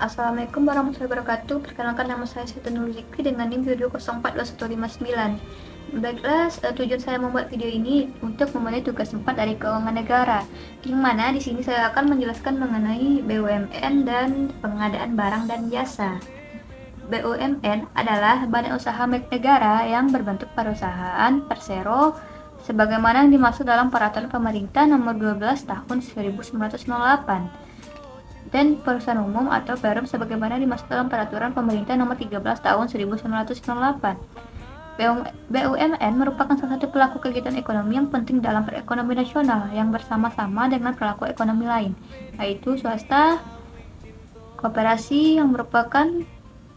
Assalamualaikum warahmatullahi wabarakatuh. Perkenalkan, nama saya Siti Nurul Zikri dengan NIM 2042159. Baiklah, tujuan saya membuat video ini untuk memenuhi tugas 4 dari keuangan negara, yang mana di sini saya akan menjelaskan mengenai BUMN dan pengadaan barang dan jasa. BUMN adalah badan usaha milik negara yang berbentuk perusahaan persero sebagaimana yang dimaksud dalam Peraturan Pemerintah Nomor 12 Tahun 1908 dan perusahaan umum atau perum sebagaimana dimaksud dalam Peraturan Pemerintah Nomor 13 Tahun 1998. BUMN merupakan salah satu pelaku kegiatan ekonomi yang penting dalam perekonomian nasional yang bersama-sama dengan pelaku ekonomi lain, yaitu swasta, koperasi yang merupakan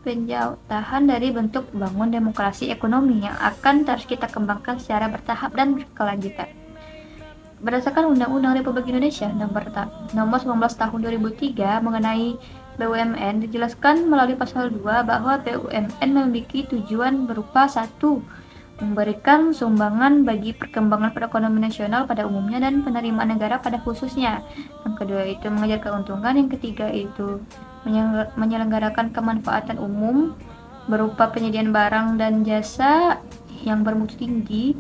penjauhan dari bentuk bangun demokrasi ekonomi yang akan terus kita kembangkan secara bertahap dan berkelanjutan. Berdasarkan Undang-Undang Republik Indonesia Nomor 19 Tahun 2003 mengenai BUMN, dijelaskan melalui pasal 2 bahwa BUMN memiliki tujuan berupa 1. Memberikan sumbangan bagi perkembangan perekonomian nasional pada umumnya dan penerimaan negara pada khususnya. Yang kedua itu mengejar keuntungan. Yang ketiga itu menyelenggarakan kemanfaatan umum berupa penyediaan barang dan jasa yang bermutu tinggi.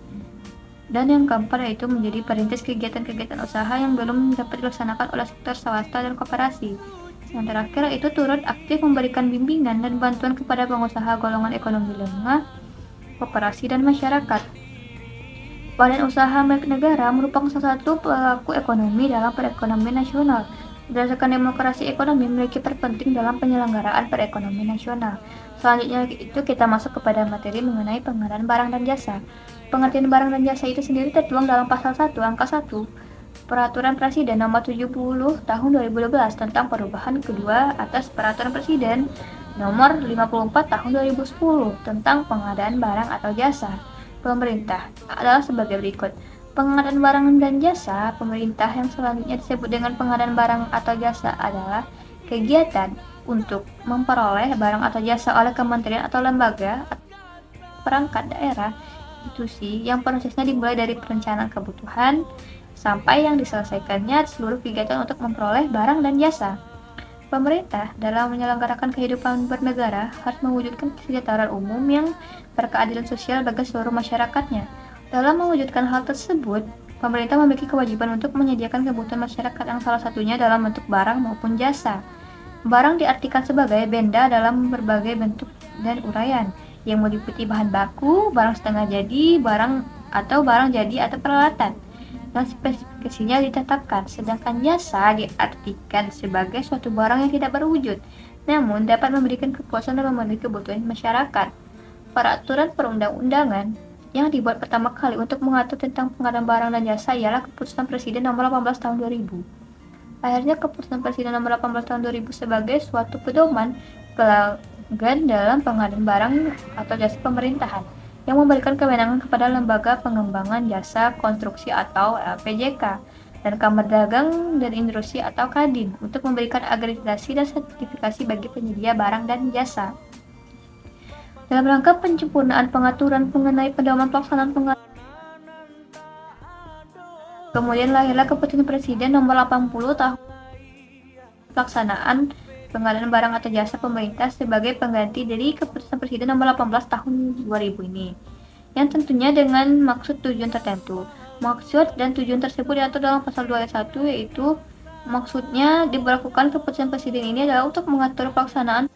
Dan yang keempat yaitu menjadi perintis kegiatan-kegiatan usaha yang belum dapat dilaksanakan oleh sektor swasta dan koperasi. Yang terakhir itu turut aktif memberikan bimbingan dan bantuan kepada pengusaha golongan ekonomi lemah, koperasi, dan masyarakat. Badan usaha milik negara merupakan salah satu pelaku ekonomi dalam perekonomian nasional. Berdasarkan demokrasi ekonomi memiliki peran penting dalam penyelenggaraan perekonomian nasional. Selanjutnya itu kita masuk kepada materi mengenai pengadaan barang dan jasa. Pengertian barang dan jasa itu sendiri tertuang dalam pasal 1 angka 1 Peraturan Presiden Nomor 70 Tahun 2012 tentang perubahan kedua atas Peraturan Presiden Nomor 54 Tahun 2010 tentang pengadaan barang atau jasa pemerintah adalah sebagai berikut. Pengadaan barang dan jasa pemerintah yang selanjutnya disebut dengan pengadaan barang atau jasa adalah kegiatan untuk memperoleh barang atau jasa oleh kementerian atau lembaga atau perangkat daerah institusi yang prosesnya dimulai dari perencanaan kebutuhan sampai yang diselesaikannya seluruh kegiatan untuk memperoleh barang dan jasa. Pemerintah dalam menyelenggarakan kehidupan bernegara harus mewujudkan kesejahteraan umum yang berkeadilan sosial bagi seluruh masyarakatnya. Dalam mewujudkan hal tersebut, pemerintah memiliki kewajiban untuk menyediakan kebutuhan masyarakat yang salah satunya dalam bentuk barang maupun jasa. Barang diartikan sebagai benda dalam berbagai bentuk dan uraian, yang meliputi bahan baku, barang setengah jadi, barang jadi atau peralatan, dan spesifikasinya ditetapkan. Sedangkan jasa diartikan sebagai suatu barang yang tidak berwujud, namun dapat memberikan kepuasan dan memenuhi kebutuhan masyarakat. Peraturan perundang-undangan yang dibuat pertama kali untuk mengatur tentang pengadaan barang dan jasa ialah Keputusan Presiden Nomor 18 Tahun 2000. Akhirnya Keputusan Presiden Nomor 18 Tahun 2000 sebagai suatu pedoman dalam pengadaan barang atau jasa pemerintahan yang memberikan kewenangan kepada Lembaga Pengembangan Jasa Konstruksi atau LPJK dan Kamar Dagang dan Industri atau Kadin untuk memberikan akreditasi dan sertifikasi bagi penyedia barang dan jasa. Dalam rangka penyempurnaan pengaturan mengenai pedoman pelaksanaan pengadaan, kemudian lahirlah Keputusan Presiden Nomor 80 Tahun pelaksanaan pengadaan barang atau jasa pemerintah sebagai pengganti dari Keputusan Presiden Nomor 18 Tahun 2000 ini, yang tentunya dengan maksud tujuan tertentu. Maksud dan tujuan tersebut diatur dalam pasal 2 ayat 1, yaitu maksudnya diberlakukan Keputusan Presiden ini adalah untuk mengatur pelaksanaan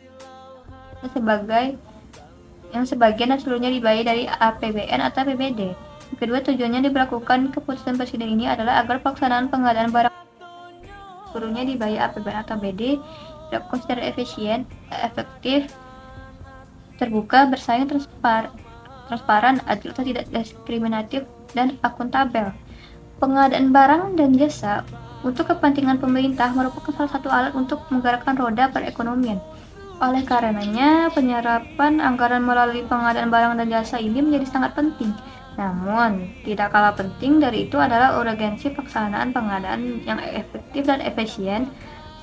yang sebagian dan seluruhnya dibayar dari APBN atau APBD. Kedua, tujuannya diberlakukan Keputusan Presiden ini adalah agar pelaksanaan pengadaan barang seluruhnya dibayar APBN atau APBD dilakukan secara efisien, efektif, terbuka, bersaing, transparan, adil atau tidak diskriminatif, dan akuntabel. Pengadaan barang dan jasa untuk kepentingan pemerintah merupakan salah satu alat untuk menggerakkan roda perekonomian. Oleh karenanya, penyerapan anggaran melalui pengadaan barang dan jasa ini menjadi sangat penting. Namun, tidak kalah penting dari itu adalah urgensi pelaksanaan pengadaan yang efektif dan efisien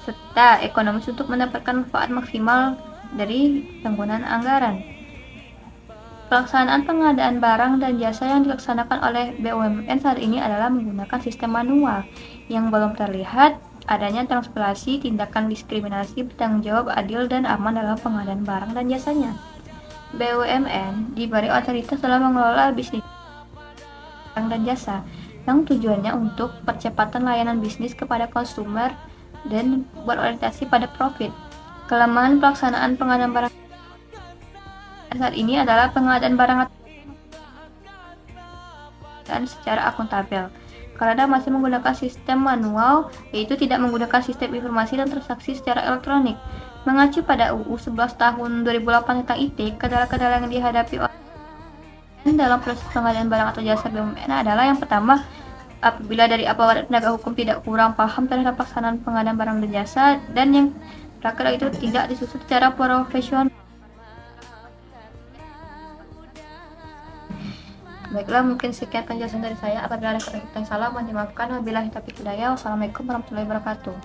serta ekonomis untuk mendapatkan manfaat maksimal dari penggunaan anggaran. Pelaksanaan pengadaan barang dan jasa yang dilaksanakan oleh BUMN saat ini adalah menggunakan sistem manual yang belum terlihat adanya transparansi, tindakan diskriminasi, bertanggung jawab, adil, dan aman dalam pengadaan barang dan jasanya. BUMN diberi otoritas dalam mengelola bisnis barang dan jasa yang tujuannya untuk percepatan layanan bisnis kepada konsumer dan berorientasi pada profit. Kelemahan pelaksanaan pengadaan barang saat ini adalah pengadaan barang dan secara akuntabel. Karena masih menggunakan sistem manual, yaitu tidak menggunakan sistem informasi dan transaksi secara elektronik. Mengacu pada UU 11 tahun 2008 tentang IT, kendala-kendala yang dihadapi dalam proses pengadaan barang atau jasa BUMN adalah yang pertama, apabila dari aparat penegak hukum tidak kurang paham terhadap pelaksanaan pengadaan barang dan jasa, dan yang terakhir itu tidak disusun secara profesional. Baiklah, mungkin sekian penjelasan dari saya. Apabila ada kata-kata yang salah, mohon dimaafkan. Wabillahi taufiq hidayah. Wassalamualaikum warahmatullahi wabarakatuh.